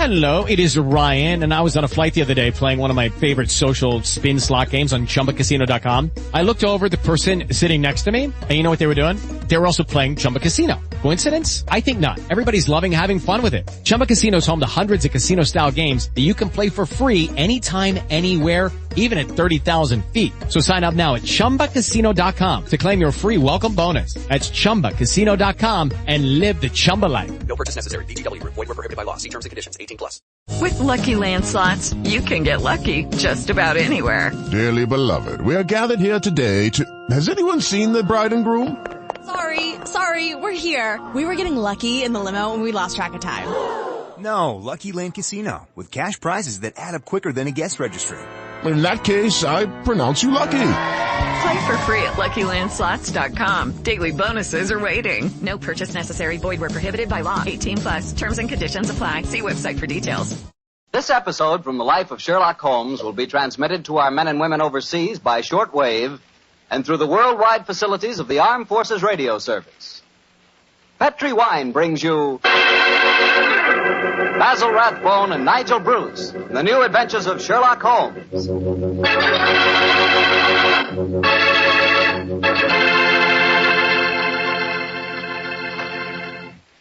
Hello, it is Ryan, and I was on a flight the other day playing one of my favorite social spin slot games on ChumbaCasino.com. I looked over at the person sitting next to me, and you know what they were doing? They were also playing Chumba Casino. Coincidence? I think not. Everybody's loving having fun with it. Chumba Casino is home to hundreds of casino-style games that you can play for free anytime, anywhere, even at 30,000 feet. So sign up now at ChumbaCasino.com to claim your free welcome bonus. That's ChumbaCasino.com and live the Chumba life. No purchase necessary. VGW. Void where prohibited by law. See terms and conditions. 18+. With Lucky Land Slots, you can get lucky just about anywhere. Dearly beloved, we are gathered here today to... Has anyone seen the bride and groom? Sorry, we're here. We were getting lucky in the limo and we lost track of time. No, Lucky Land Casino, with cash prizes that add up quicker than a guest registry. In that case, I pronounce you lucky. Play for free at LuckyLandSlots.com. Daily bonuses are waiting. No purchase necessary. Void where prohibited by law. 18+. Terms and conditions apply. See website for details. This episode from the life of Sherlock Holmes will be transmitted to our men and women overseas by shortwave and through the worldwide facilities of the Armed Forces Radio Service. Petri Wine brings you Basil Rathbone and Nigel Bruce in the new adventures of Sherlock Holmes.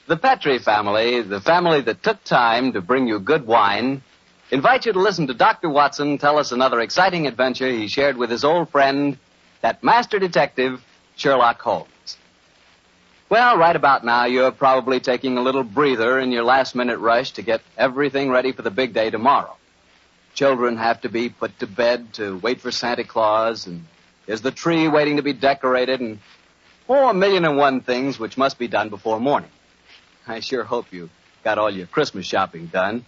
The Petri family, the family that took time to bring you good wine, invite you to listen to Dr. Watson tell us another exciting adventure he shared with his old friend, that master detective, Sherlock Holmes. Well, right about now, you're probably taking a little breather in your last-minute rush to get everything ready for the big day tomorrow. Children have to be put to bed to wait for Santa Claus, and there's the tree waiting to be decorated, and, a million and one things which must be done before morning. I sure hope you got all your Christmas shopping done.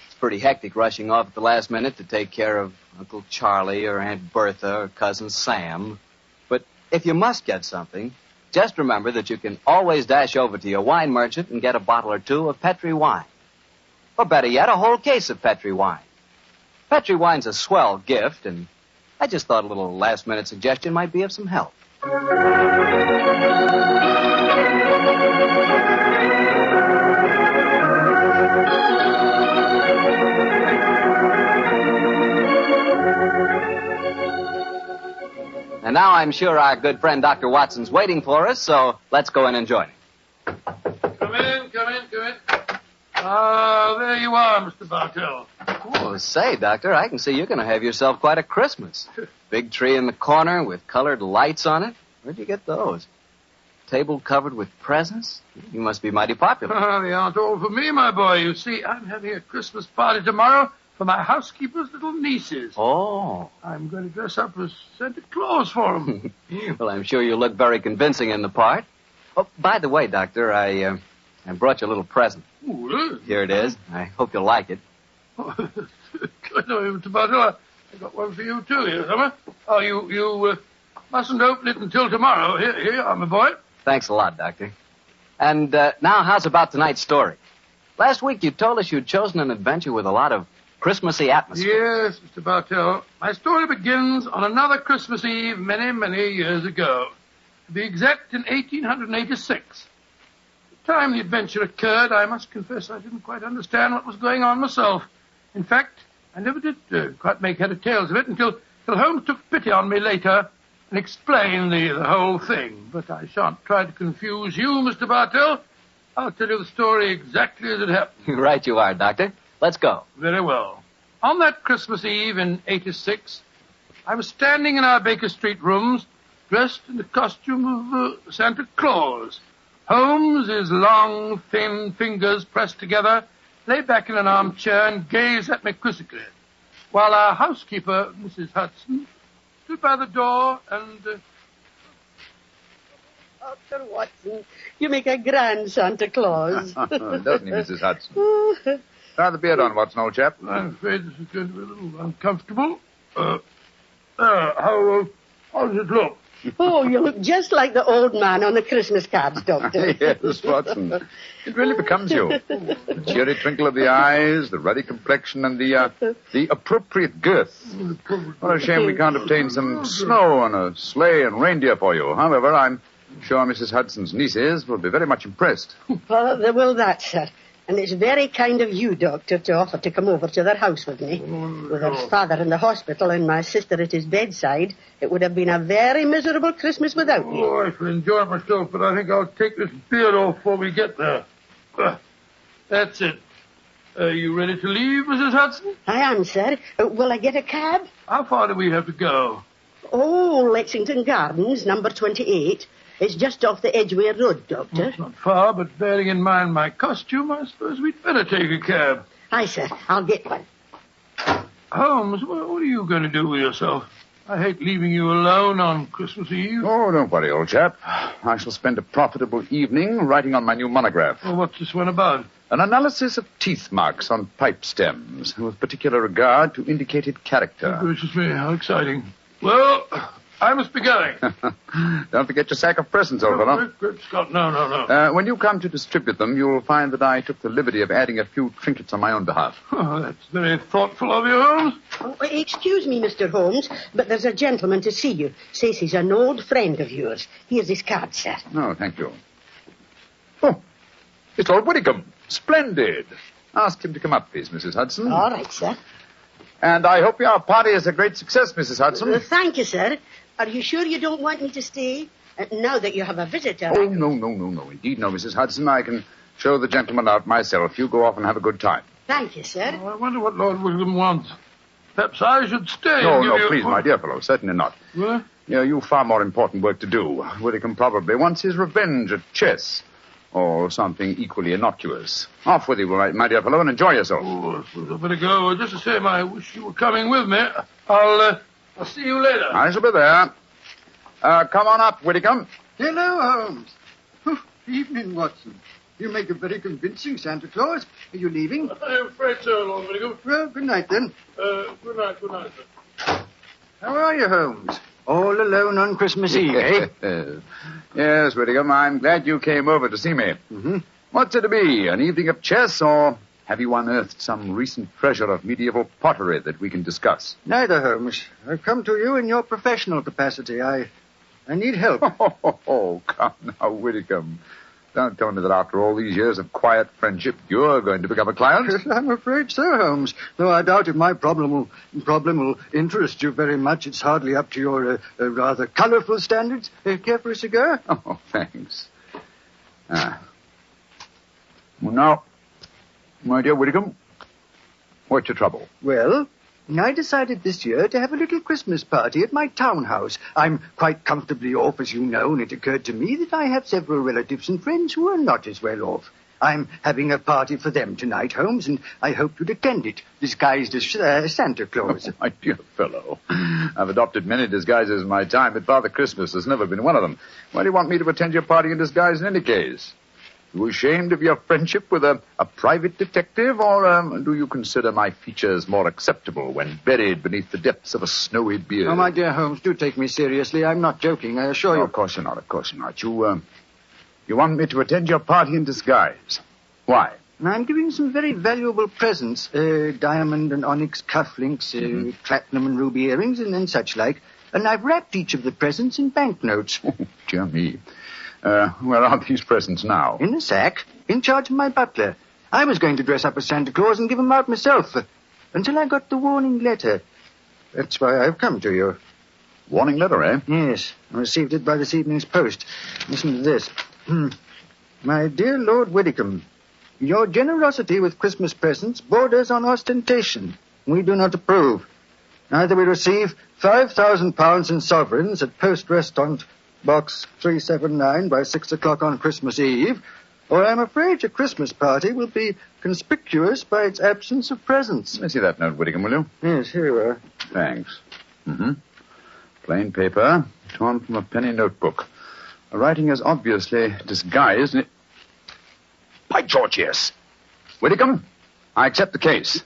It's pretty hectic rushing off at the last minute to take care of Uncle Charlie or Aunt Bertha or Cousin Sam. But if you must get something, just remember that you can always dash over to your wine merchant and get a bottle or two of Petri wine. Or better yet, a whole case of Petri wine. Petri wine's a swell gift, and I just thought a little last-minute suggestion might be of some help. And now I'm sure our good friend Dr. Watson's waiting for us, so let's go in and join him. Come in. There you are, Mr. Bartell. Oh, say, Doctor, I can see you're going to have yourself quite a Christmas. Big tree in the corner with colored lights on it. Where'd you get those? Table covered with presents? You must be mighty popular. They aren't all for me, my boy. You see, I'm having a Christmas party tomorrow for my housekeeper's little nieces. Oh. I'm going to dress up as Santa Claus for them. Well, I'm sure you look very convincing in the part. Oh, by the way, Doctor, I brought you a little present. Ooh, really? Here it is. I hope you'll like it. Oh, Mr. Bartell, I got one for you, too, here, Summer. Oh, you mustn't open it until tomorrow. Here you are, my boy. Thanks a lot, Doctor. And now, how's about tonight's story? Last week you told us you'd chosen an adventure with a lot of Christmassy atmosphere. Yes, Mr. Bartell. My story begins on another Christmas Eve many, many years ago. To be exact, in 1886. The time the adventure occurred, I must confess I didn't quite understand what was going on myself. In fact, I never did quite make head or tails of it until Holmes took pity on me later and explained the whole thing. But I shan't try to confuse you, Mr. Bartell. I'll tell you the story exactly as it happened. Right you are, Doctor. Let's go. Very well. On that Christmas Eve in 86, I was standing in our Baker Street rooms, dressed in the costume of Santa Claus. Holmes, his long, thin fingers pressed together, lay back in an armchair and gazed at me quizzically, while our housekeeper, Mrs. Hudson, stood by the door and... Dr. Watson, you make a grand Santa Claus. Doesn't he, Mrs. Hudson? Try the beard on, Watson, old chap. I'm afraid this is going to be a little uncomfortable. How does it look? Oh, you look just like the old man on the Christmas cards, Doctor. Yes, Watson. It really becomes you. The cheery twinkle of the eyes, the ruddy complexion, and the appropriate girth. What a shame we can't obtain some snow on a sleigh and reindeer for you. However, I'm sure Mrs. Hudson's nieces will be very much impressed. Well, they will that, sir. And it's very kind of you, Doctor, to offer to come over to their house with me. With her father in the hospital and my sister at his bedside, it would have been a very miserable Christmas without me. Oh, I shall enjoy myself, but I think I'll take this beard off before we get there. That's it. Are you ready to leave, Mrs. Hudson? I am, sir. Will I get a cab? How far do we have to go? Oh, Lexington Gardens, number 28. It's just off the Edgware Road, Doctor. It's not far, but bearing in mind my costume, I suppose we'd better take a cab. Aye, sir. I'll get one. Holmes, what are you going to do with yourself? I hate leaving you alone on Christmas Eve. Oh, don't worry, old chap. I shall spend a profitable evening writing on my new monograph. Well, what's this one about? An analysis of teeth marks on pipe stems, with particular regard to indicated character. Oh, gracious me, how exciting. Well, I must be going. Don't forget your sack of presents, old fellow. Great Scott, no. When you come to distribute them, you'll find that I took the liberty of adding a few trinkets on my own behalf. Oh, that's very thoughtful of you, Holmes. Oh, excuse me, Mr. Holmes, but there's a gentleman to see you. Says he's an old friend of yours. Here's his card, sir. Oh, thank you. Oh, it's Lord Whitcomb. Splendid. Ask him to come up, please, Mrs. Hudson. All right, sir. And I hope your party is a great success, Mrs. Hudson. Thank you, sir. Are you sure you don't want me to stay? Now that you have a visitor. Oh, no. Indeed, no, Mrs. Hudson. I can show the gentleman out myself. You go off and have a good time. Thank you, sir. Oh, I wonder what Lord William wants. Perhaps I should stay. No, please, my dear fellow. Certainly not. What? You've far more important work to do. Whitcomb probably wants his revenge at chess. Or something equally innocuous. Off with you, my dear fellow, and enjoy yourself. Oh, I suppose I better go. Just the same, I wish you were coming with me. I'll see you later. I shall be there. Come on up, Whitcomb. Hello, Holmes. Evening, Watson. You make a very convincing Santa Claus. Are you leaving? I'm afraid so, Lord Whitcomb. Well, good night, then. Good night, sir. How are you, Holmes? All alone on Christmas Eve, eh? Yes, Whitcomb, I'm glad you came over to see me. Mm-hmm. What's it to be, an evening of chess, or have you unearthed some recent treasure of medieval pottery that we can discuss? Neither, Holmes. I've come to you in your professional capacity. I need help. Oh, come now, Whitcomb. Don't tell me that after all these years of quiet friendship, you're going to become a client. I'm afraid so, Holmes. Though I doubt if my problem will interest you very much. It's hardly up to your rather colourful standards. Care for a cigar? Oh, thanks. Well, now, my dear Whitcomb, what's your trouble? Well, I decided this year to have a little Christmas party at my townhouse. I'm quite comfortably off, as you know, and it occurred to me that I have several relatives and friends who are not as well off. I'm having a party for them tonight, Holmes, and I hope you'd attend it, disguised as Santa Claus. Oh, my dear fellow, I've adopted many disguises in my time, but Father Christmas has never been one of them. Why do you want me to attend your party in disguise in any case? You ashamed of your friendship with a private detective, or do you consider my features more acceptable when buried beneath the depths of a snowy beard? Oh, my dear Holmes, do take me seriously. I'm not joking, I assure you. Of course you're not. You want me to attend your party in disguise. Why? I'm giving some very valuable presents. Diamond and onyx cufflinks, platinum and ruby earrings, and such like. And I've wrapped each of the presents in banknotes. Oh, dear me. Where are these presents now? In a sack, in charge of my butler. I was going to dress up as Santa Claus and give them out myself, until I got the warning letter. That's why I've come to you. Warning letter, eh? Yes, I received it by this evening's post. Listen to this. My dear Lord Whitcomb, your generosity with Christmas presents borders on ostentation. We do not approve. Either we receive £5,000 in sovereigns at Post Restaurant Box 379 by 6 o'clock on Christmas Eve, or I'm afraid your Christmas party will be conspicuous by its absence of presents. Let me see that note, Whitcomb, will you? Yes, here you are. Thanks. Plain paper, torn from a penny notebook. The writing is obviously disguised. By George, yes. Whitcomb, I accept the case.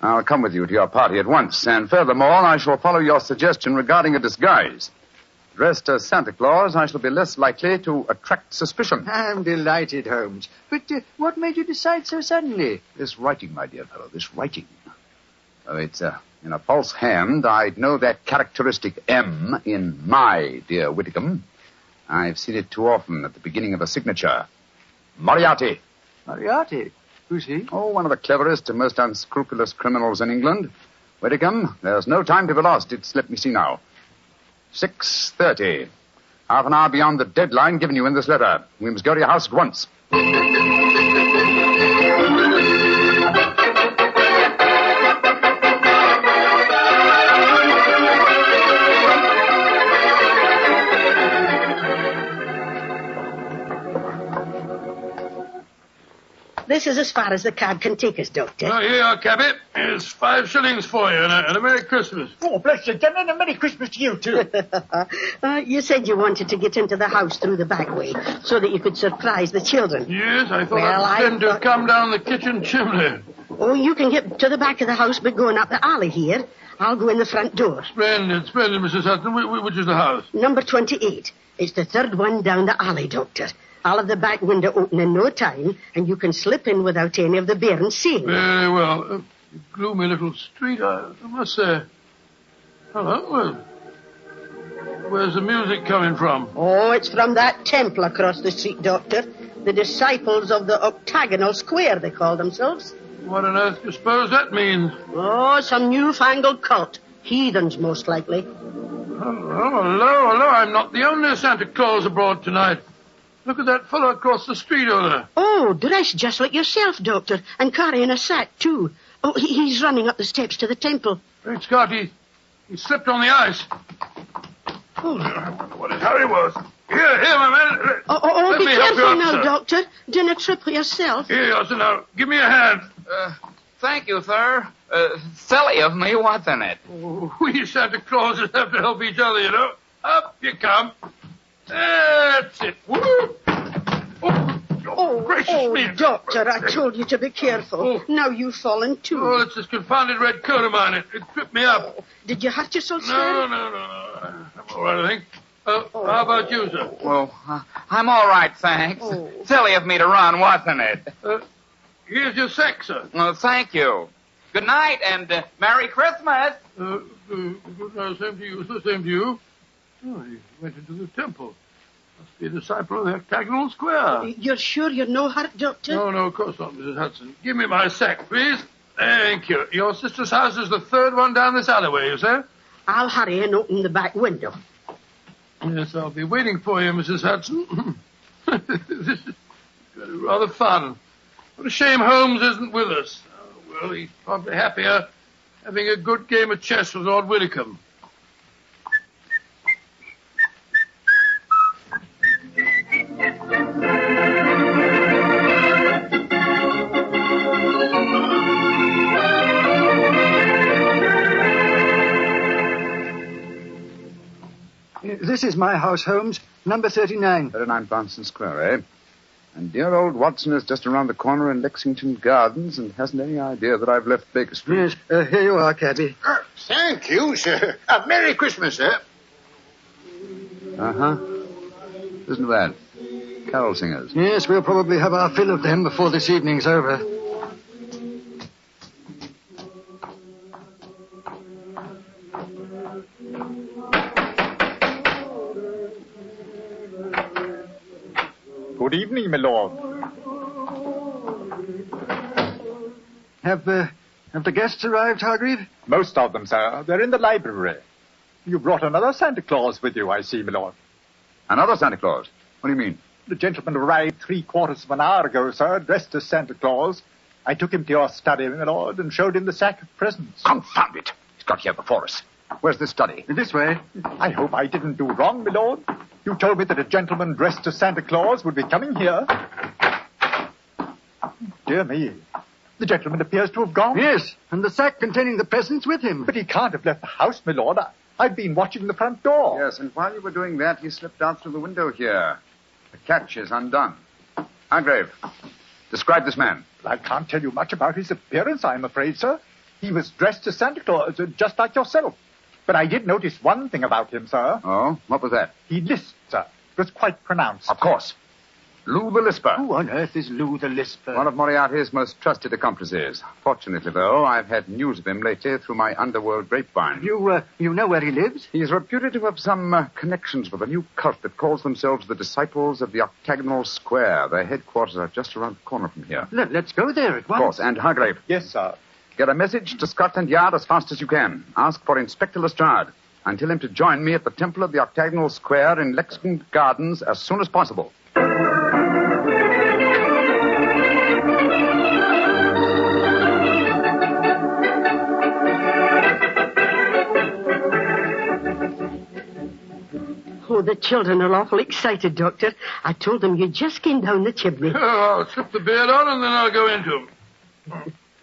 I'll come with you to your party at once, and furthermore, I shall follow your suggestion regarding a disguise. Dressed as Santa Claus, I shall be less likely to attract suspicion. I'm delighted, Holmes. But what made you decide so suddenly? This writing, my dear fellow, this writing. It's in a false hand. I'd know that characteristic M in my dear Whitcomb. I've seen it too often at the beginning of a signature. Moriarty. Moriarty? Who's he? Oh, one of the cleverest and most unscrupulous criminals in England. Whitcomb, there's no time to be lost. Let me see now. 6:30. Half an hour beyond the deadline given you in this letter. We must go to your house at once. This is as far as the cab can take us, Doctor. Oh, here you are, cabby. Here's 5 shillings for you and a Merry Christmas. Oh, bless you, Jen, and a Merry Christmas to you, too. You said you wanted to get into the house through the back way so that you could surprise the children. Yes, I thought I'd pretend to come down the kitchen chimney. Oh, you can get to the back of the house by going up the alley here. I'll go in the front door. Splendid, Mrs. Hudson. Which is the house? Number 28. It's the third one down the alley, Doctor. I'll have the back window open in no time, and you can slip in without any of the bairns seeing. Very well. Gloomy little street, I must say. Hello, well, where's the music coming from? Oh, it's from that temple across the street, Doctor. The disciples of the octagonal square, they call themselves. What on earth do you suppose that means? Oh, some newfangled cult. Heathens, most likely. Hello. I'm not the only Santa Claus abroad tonight. Look at that fellow across the street over there. Oh, dressed just like yourself, Doctor, and carrying a sack, too. Oh, he's running up the steps to the temple. Great Scott, he slipped on the ice. Oh, I wonder what his hurry was. Here, my man. Oh, be careful now, Doctor. Dinna trip yourself. Here you are, sir. Now, give me a hand. Thank you, sir. Silly of me, wasn't it? Oh, we Santa Clauses have to help each other, you know. Up you come. That's it. Woo! Gracious me. Doctor, I told you to be careful. Now you've fallen, too. Oh, it's this confounded red coat of mine. It tripped me up. Did you hurt yourself, sir? No. I'm all right, I think. How about you, sir? Well, I'm all right, thanks. Silly of me to run, wasn't it? Here's your sack, sir. Thank you. Good night, and Merry Christmas. Good night, same to you, sir. Same to you. Oh, he went into the temple. Must be a disciple of the octagonal square. You're sure you're no hurt, Doctor? No, of course not, Mrs. Hudson. Give me my sack, please. Thank you. Your sister's house is the third one down this alleyway, you say? I'll hurry and open the back window. Yes, I'll be waiting for you, Mrs. Hudson. This is rather fun. What a shame Holmes isn't with us. Oh, well, he's probably happier having a good game of chess with Lord Whitcomb. This is my house, Holmes. Number 39. 39 Branston Square, eh? And dear old Watson is just around the corner in Lexington Gardens and hasn't any idea that I've left Baker Street. Yes, here you are, cabby. Thank you, sir. Merry Christmas, sir. Uh-huh. Isn't that? Carol singers. Yes, we'll probably have our fill of them before this evening's over. Good evening, my lord. Have the guests arrived, Hargreave? Most of them, sir. They're in the library. You brought another Santa Claus with you, I see, my lord. Another Santa Claus? What do you mean? The gentleman arrived 3/4 of an hour ago, sir, dressed as Santa Claus. I took him to your study, my lord, and showed him the sack of presents. Confound it! He's got here before us. Where's the study? This way. I hope I didn't do wrong, my lord. You told me that a gentleman dressed as Santa Claus would be coming here. Dear me. The gentleman appears to have gone. Yes, and the sack containing the presents with him. But he can't have left the house, my lord. I've been watching the front door. Yes, and while you were doing that, he slipped out through the window here. The catch is undone. Hargrave, describe this man. I can't tell you much about his appearance, I'm afraid, sir. He was dressed as Santa Claus, just like yourself. But I did notice one thing about him, sir. Oh? What was that? He lisped, sir. It was quite pronounced. Of course. Lou the Lisper. Who on earth is Lou the Lisper? One of Moriarty's most trusted accomplices. Fortunately, though, I've had news of him lately through my underworld grapevine. You know where he lives? He's reputed to have some connections with a new cult that calls themselves the Disciples of the Octagonal Square. Their headquarters are just around the corner from here. Let's go there at once. Of course. And Hargrave. Yes, sir. Get a message to Scotland Yard as fast as you can. Ask for Inspector Lestrade. And tell him to join me at the Temple of the Octagonal Square in Lexington Gardens as soon as possible. Oh, the children are awful excited, Doctor. I told them you just came down the chimney. I'll slip the beard on and then I'll go into him.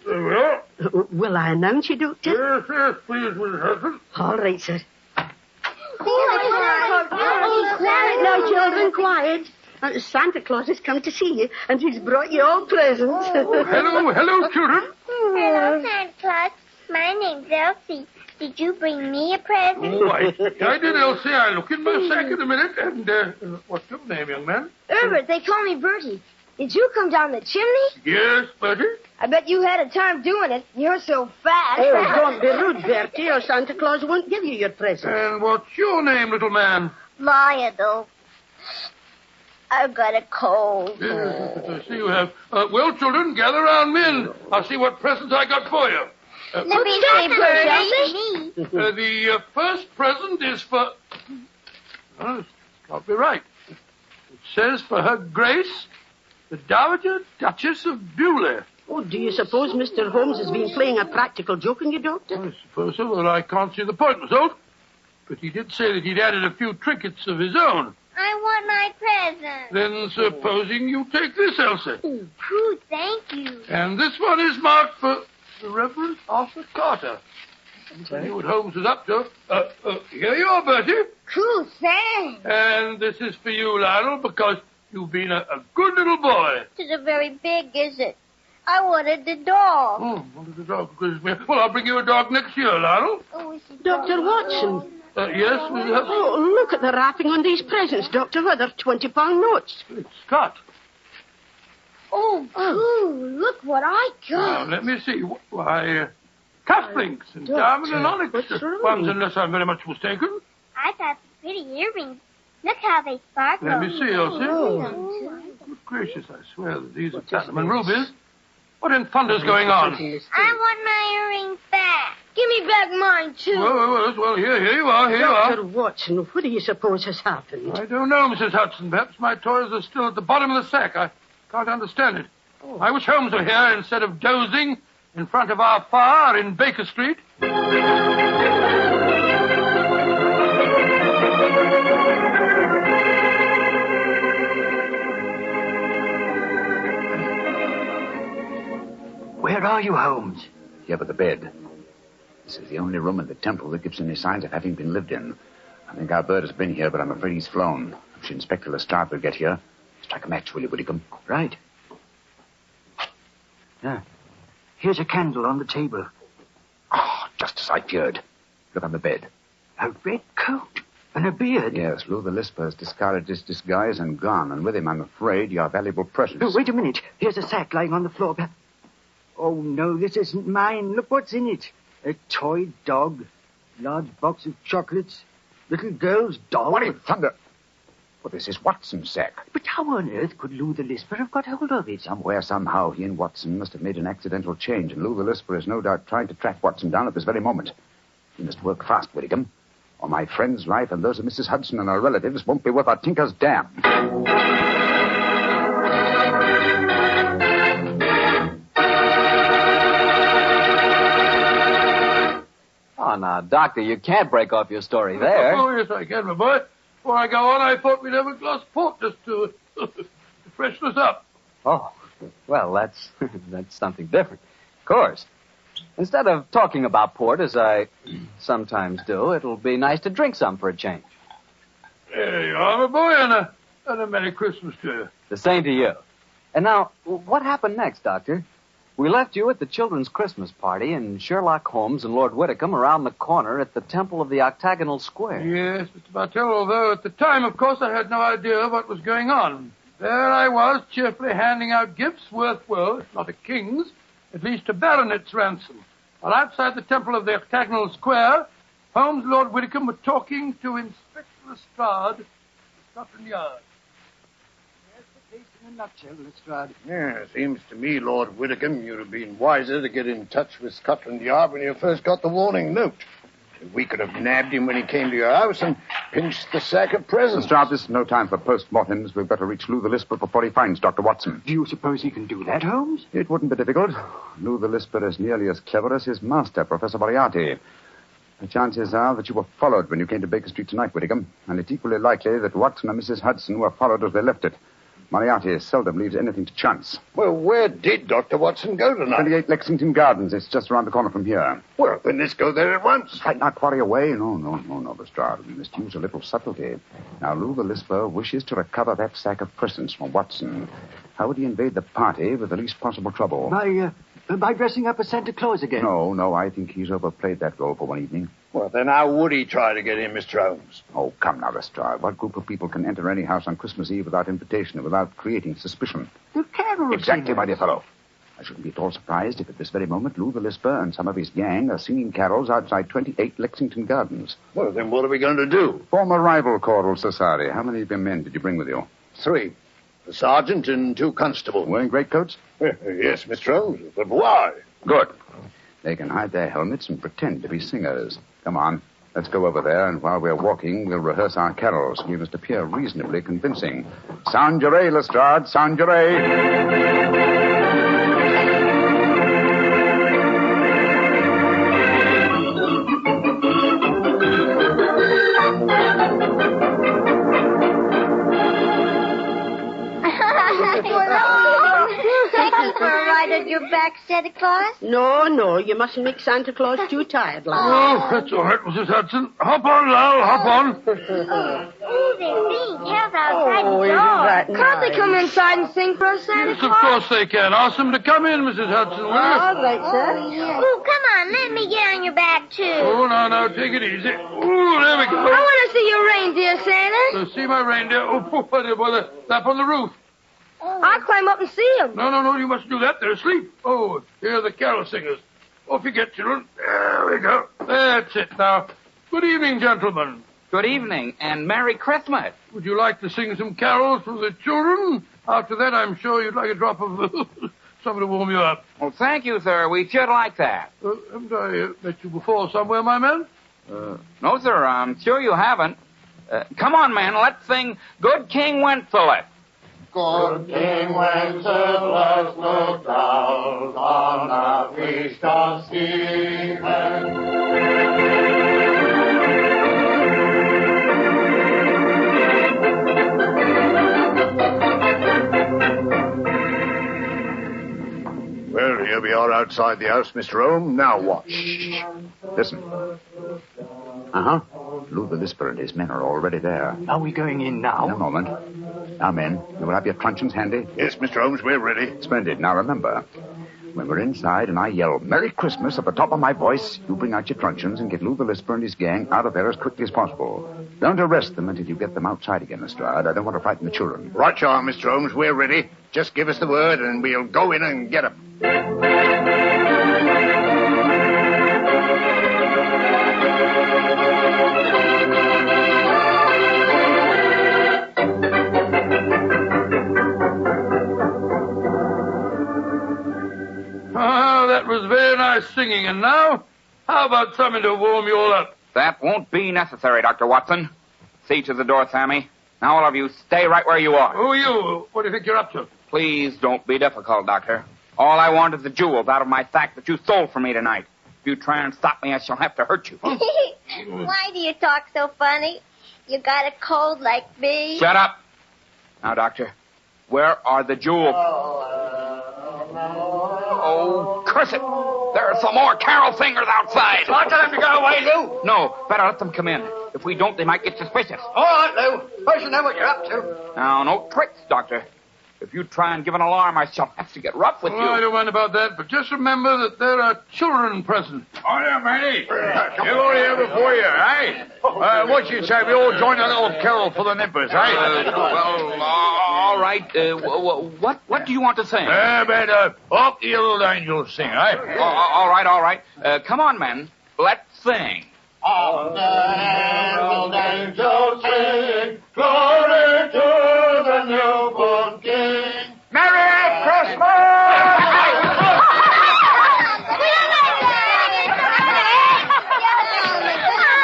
There we are. Will I announce you, Doctor? Yes, please, Mrs. Hudson. All right, sir. Now, children, quiet. Santa Claus has come to see you, and he's brought you all presents. Hello, children. Hello, Santa Claus. My name's Elsie. Did you bring me a present? Oh, I did, Elsie. I'll look in my sack in a minute. And, what's your name, young man? Herbert, they call me Bertie. Did you come down the chimney? Yes, Bertie. I bet you had a time doing it. You're so fat. Oh, don't be rude, Bertie, or Santa Claus won't give you your present. And what's your name, little man? Lionel. I've got a cold. Yes, I see you have. Well, children, gather around me and I'll see what presents I got for you. Let me see, Bertie. The first present is for... Oh, it's got to be right. It says for Her Grace, the Dowager Duchess of Bewley. Oh, do you suppose Mr. Holmes has been playing a practical joke on you, Doctor? I suppose so, but I can't see the point, Miss Holt. But he did say that he'd added a few trinkets of his own. I want my present. Then supposing you take this, Elsie. Ooh, thank you. And this one is marked for the Reverend Arthur Carter. I knew what Holmes was up to. Here you are, Bertie. Cool, thanks. And this is for you, Lionel, because you've been a good little boy. It isn't very big, is it? I wanted the dog. Oh, wanted the dog. Well, I'll bring you a dog next year, Lionel. Oh, Dr. Watson. Yes, we have... Oh, look at the wrapping on these presents, Doctor. Well, they're 20-pound notes. It's Scott. Oh, cool. Look what I got. Now, let me see. Why, cufflinks and diamond and onyx ones, unless I'm very much mistaken. I got pretty earrings. Look how they sparkle. Let me see, Elsie. Good gracious, I swear that these are platinum and rubies. What in thunder's going on? I want my earrings back. Give me back mine, too. Well, here you are, here you are. Dr. Watson, what do you suppose has happened? I don't know, Mrs. Hudson. Perhaps my toys are still at the bottom of the sack. I can't understand it. Oh. I wish Holmes were here instead of dozing in front of our fire in Baker Street. Where are you, Holmes? Here by the bed. This is the only room in the temple that gives any signs of having been lived in. I think our bird has been here, but I'm afraid he's flown. If Inspector Lestrade will get here, strike a match, will you, Whitcomb? Right. Here's a candle on the table. Oh, just as I feared. Look on the bed. A red coat and a beard. Yes, Lou the Lisper has discarded his disguise and gone, and with him, I'm afraid, your valuable presents. Oh, wait a minute. Here's a sack lying on the floor. Oh, no, this isn't mine. Look what's in it. A toy dog, large box of chocolates, little girl's doll. What in thunder? Well, this is Watson's sack. But how on earth could Lou the Lisper have got hold of it? Somewhere, somehow, he and Watson must have made an accidental change, and Lou the Lisper is no doubt trying to track Watson down at this very moment. He must work fast, Whitcomb, or my friend's life and those of Mrs. Hudson and her relatives won't be worth a tinker's dam. Oh, now, Doctor, you can't break off your story there. Oh, yes, I can, my boy. Before I go on, I thought we'd have a glass of port just to freshen us up. Oh, well, that's something different. Of course. Instead of talking about port, as I sometimes do, it'll be nice to drink some for a change. There you are, my boy, and a Merry Christmas to you. The same to you. And now, what happened next, Doctor? We left you at the children's Christmas party, and Sherlock Holmes and Lord Whitcomb around the corner at the Temple of the Octagonal Square. Yes, Mr. Bartell, although at the time, of course, I had no idea what was going on. There I was, cheerfully handing out gifts worth, well, if not a king's, at least a baronet's ransom. While outside the temple of the octagonal square, Holmes and Lord Whitcomb were talking to Inspector Lestrade of Scotland Yard. That's the case in a nutshell, Lestrade. Yeah, seems to me, Lord Whitcomb, you'd have been wiser to get in touch with Scotland Yard when you first got the warning note. We could have nabbed him when he came to your house and pinched the sack of presents. Lestrade, this is no time for post-mortems. We've got to reach Lou the Lisper before he finds Dr. Watson. Do you suppose he can do that, Holmes? It wouldn't be difficult. Lou the Lisper is nearly as clever as his master, Professor Moriarty. The chances are that you were followed when you came to Baker Street tonight, Whitcomb, and it's equally likely that Watson and Mrs. Hudson were followed as they left it. Moriarty seldom leaves anything to chance. Well, where did Dr. Watson go tonight? 28 Lexington Gardens. It's just around the corner from here. Well, then let's go there at once. I'd not worry away. No, Lestrade. We must use a little subtlety. Now, Lou the Lisper wishes to recover that sack of presents from Watson. How would he invade the party with the least possible trouble? By dressing up as Santa Claus again? No, I think he's overplayed that role for one evening. Well, then how would he try to get in, Mr. Holmes? Oh, come now, Lestrade. What group of people can enter any house on Christmas Eve without invitation and without creating suspicion? The carols. Exactly, my dear fellow. I shouldn't be at all surprised if at this very moment Lou the Lisper and some of his gang are singing carols outside 28 Lexington Gardens. Well, then what are we going to do? Form a rival choral society. How many of your men did you bring with you? 3. The sergeant and 2 constables. Wearing greatcoats? Yes, Mr. Holmes. But why? Good. They can hide their helmets and pretend to be singers. Come on. Let's go over there, and while we're walking, we'll rehearse our carols. We must appear reasonably convincing. Sound your A, Lestrade. Sound your A. At your back, Santa Claus? No, you mustn't make Santa Claus too tired, lad. Oh, that's all right, Mrs. Hudson. Hop on, Lal, hop on. Oh, they're singing carols outside the door. That Can't they come inside and sing for us, Santa Yes, Claus? of course they can. Ask them to come in, Mrs. Hudson, will you? All right, sir. Oh, come on, let me get on your back, too. Oh, now, take it easy. Oh, there we go. I want to see your reindeer, Santa. See my reindeer? Oh, they're up on the roof. I'll climb up and see them. No, you mustn't do that. They're asleep. Oh, here are the carol singers. Off you get, children. There we go. That's it now. Good evening, gentlemen. Good evening, and Merry Christmas. Would you like to sing some carols for the children? After that, I'm sure you'd like a drop of something to warm you up. Well, thank you, sir. We should like that. Haven't I met you before somewhere, my man? No, sir, I'm sure you haven't. Come on, man, let's sing Good King Wenceslas. Good King Wenceslas looked out on the feast of Stephen. Well, here we are outside the house, Mr. Holmes. Now what? Listen. Uh-huh. Lou the Lisper and his men are already there. Are we going in now? In a moment. Now, men, you will have your truncheons handy? Yes, Mr. Holmes, we're ready. Splendid. Now, remember, when we're inside and I yell Merry Christmas at the top of my voice, you bring out your truncheons and get Lou the Lisper and his gang out of there as quickly as possible. Don't arrest them until you get them outside again, Lestrade. I don't want to frighten the children. Right you are, Mr. Holmes. We're ready. Just give us the word and we'll go in and get them. That was very nice singing. And now, how about something to warm you all up? That won't be necessary, Dr. Watson. See to the door, Sammy. Now, all of you, stay right where you are. Who are you? What do you think you're up to? Please don't be difficult, Doctor. All I want is the jewels out of my sack that you stole from me tonight. If you try and stop me, I shall have to hurt you. Why do you talk so funny? You got a cold like me? Shut up. Now, Doctor, where are the jewels? Oh, curse it. There are some more carol singers outside. I'll tell them to go away, Lou. No, better let them come in. If we don't, they might get suspicious. All right, Lou. I shall know what you're up to. Now, no tricks, Doctor. If you try and give an alarm, I shall have to get rough with you. I don't mind about that, but just remember that there are children present. Oh, yeah, matey. You're all here before you, eh? What you say, we all join a little carol for the nippers, eh? Well, all all right. What do you want to sing? Off the old angels sing, eh? All right. Come on, men. Let's sing. Off the herald angels sing, glory to the newborn King. Merry Christmas!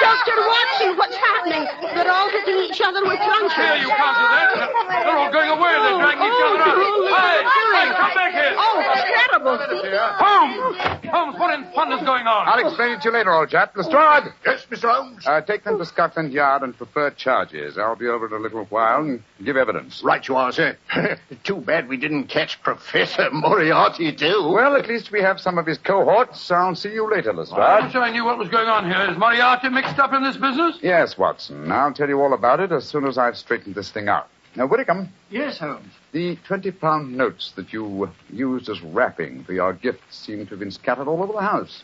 Dr. Watson, what's happening? They're all hitting each other with truncheons. Here, you can't do that. They're all going away. They're dragging each other out. Hey, come back here. Oh, terrible. Holmes, what in thunder's going on? I'll explain it to you later, old chap. Lestrade! Yes, Mr. Holmes? Take them to Scotland Yard and prefer charges. I'll be over in a little while and give evidence. Right you are, sir. Too bad we didn't catch Professor Moriarty, too. Well, at least we have some of his cohorts. I'll see you later, Lestrade. I wish I knew what was going on here. Is Moriarty mixed up in this business? Yes, Watson. I'll tell you all about it as soon as I've straightened this thing out. Now, Whitcomb. Yes, Holmes. The 20-pound notes that you used as wrapping for your gifts seem to have been scattered all over the house.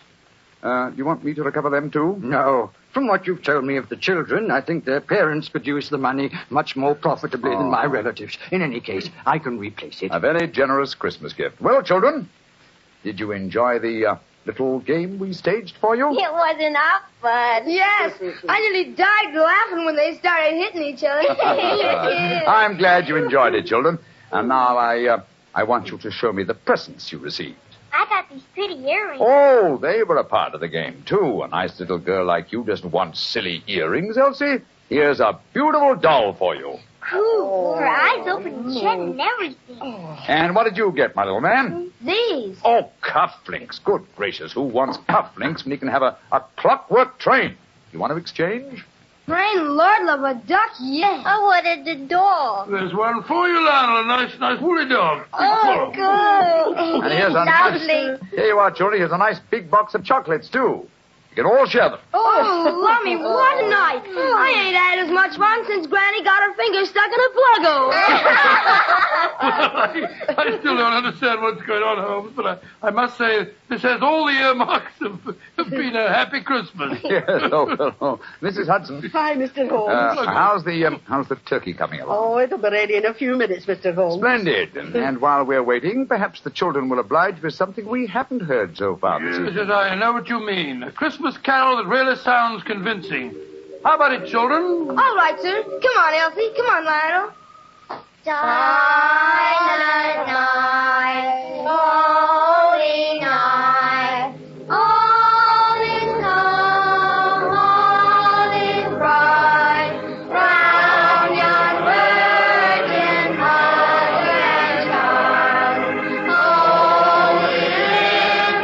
Do you want me to recover them, too? No. From what you've told me of the children, I think their parents could use the money much more profitably than my relatives. In any case, I can replace it. A very generous Christmas gift. Well, children, did you enjoy the little game we staged for you? It was enough fun. Yes. I nearly died laughing when they started hitting each other. I'm glad you enjoyed it, children. And now I want you to show me the presents you received. I got these pretty earrings. Oh, they were a part of the game, too. A nice little girl like you doesn't want silly earrings, Elsie. Here's a beautiful doll for you. Cool. Her eyes open and shut and everything. And what did you get, my little man? These. Oh, cufflinks. Good gracious, who wants cufflinks when he can have a clockwork train? You want to exchange? Rain, Lord love a duck, yes. I wanted the dog. There's one for you, Lionel. A nice woolly dog. Oh, good. And here's a Lovely. Here you are, children. Here's a nice big box of chocolates, too. You can all share them. Oh, lummy, what a night. I ain't had as much fun since Granny got her finger stuck in a plug-o. I still don't understand what's going on, Holmes, but I must say this has all the earmarks of being a happy Christmas. Yes, oh. Mrs. Hudson. Hi, Mr. Holmes. How's the turkey coming along? Oh, it'll be ready in a few minutes, Mr. Holmes. Splendid. And while we're waiting, perhaps the children will oblige with something we haven't heard so far this evening. Yes, I know what you mean. A Christmas carol that really sounds convincing. How about it, children? All right, sir. Come on, Elsie. Come on, Lionel. Silent night, holy night, all is calm, all is bright, round yon virgin mother and child, holy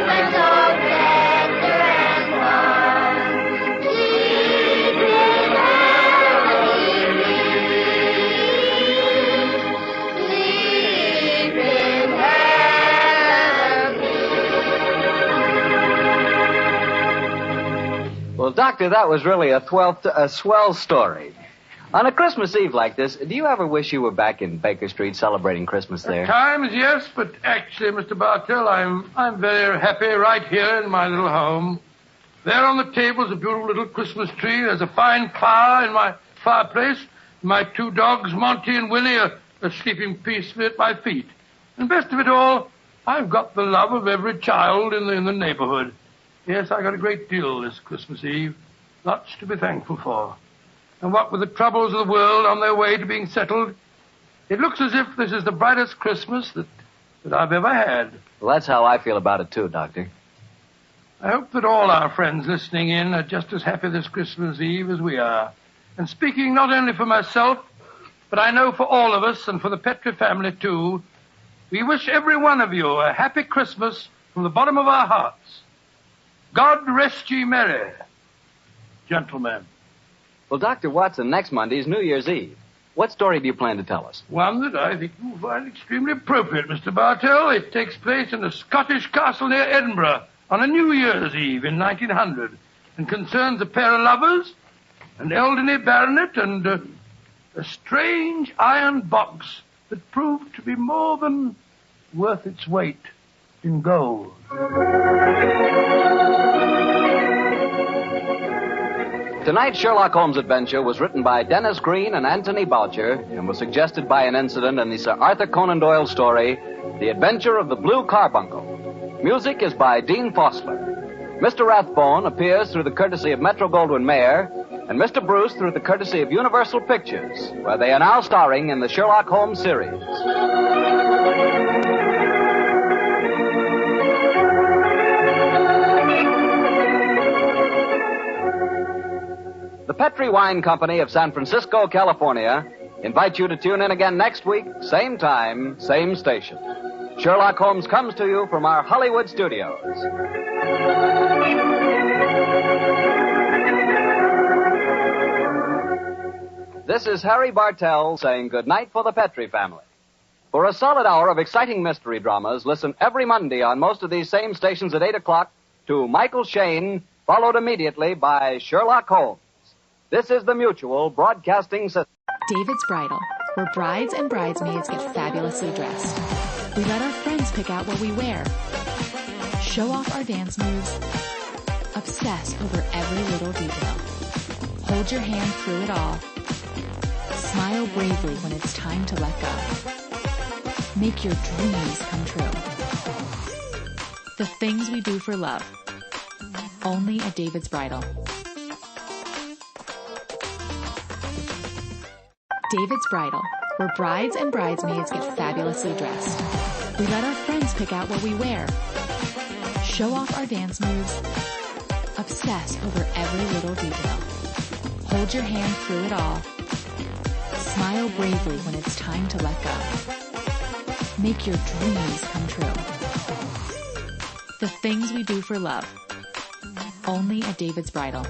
infants of nectar and wine, sleep in heavenly sleep in Well, Doctor, that was really a swell story. On a Christmas Eve like this, do you ever wish you were back in Baker Street celebrating Christmas there? At times, yes, but actually, Mr. Bartell, I'm very happy right here in my little home. There on the table is a beautiful little Christmas tree. There's a fine fire in my fireplace. My two dogs, Monty and Winnie, are sleeping peacefully at my feet. And best of it all, I've got the love of every child in the neighborhood. Yes, I got a great deal this Christmas Eve. Lots to be thankful for. And what with the troubles of the world on their way to being settled, it looks as if this is the brightest Christmas that I've ever had. Well, that's how I feel about it, too, Doctor. I hope that all our friends listening in are just as happy this Christmas Eve as we are. And speaking not only for myself, but I know for all of us and for the Petrie family, too, we wish every one of you a happy Christmas from the bottom of our hearts. God rest ye merry, gentlemen. Well, Dr. Watson, next Monday is New Year's Eve. What story do you plan to tell us? One that I think you'll find extremely appropriate, Mr. Bartell. It takes place in a Scottish castle near Edinburgh on a New Year's Eve in 1900 and concerns a pair of lovers, an elderly baronet, and a strange iron box that proved to be more than worth its weight in gold. Tonight's Sherlock Holmes adventure was written by Dennis Green and Anthony Boucher and was suggested by an incident in the Sir Arthur Conan Doyle story, The Adventure of the Blue Carbuncle. Music is by Dean Fossler. Mr. Rathbone appears through the courtesy of Metro-Goldwyn-Mayer, and Mr. Bruce through the courtesy of Universal Pictures, where they are now starring in the Sherlock Holmes series. The Petri Wine Company of San Francisco, California, invites you to tune in again next week, same time, same station. Sherlock Holmes comes to you from our Hollywood studios. This is Harry Bartell saying goodnight for the Petri family. For a solid hour of exciting mystery dramas, listen every Monday on most of these same stations at 8 o'clock to Michael Shayne, followed immediately by Sherlock Holmes. This is the Mutual Broadcasting System. David's Bridal, where brides and bridesmaids get fabulously dressed. We let our friends pick out what we wear, show off our dance moves, obsess over every little detail, hold your hand through it all, smile bravely when it's time to let go, make your dreams come true. The things we do for love, only at David's Bridal. David's Bridal, where brides and bridesmaids get fabulously dressed. We let our friends pick out what we wear, show off our dance moves, obsess over every little detail, hold your hand through it all, smile bravely when it's time to let go, make your dreams come true. The things we do for love, only at David's Bridal.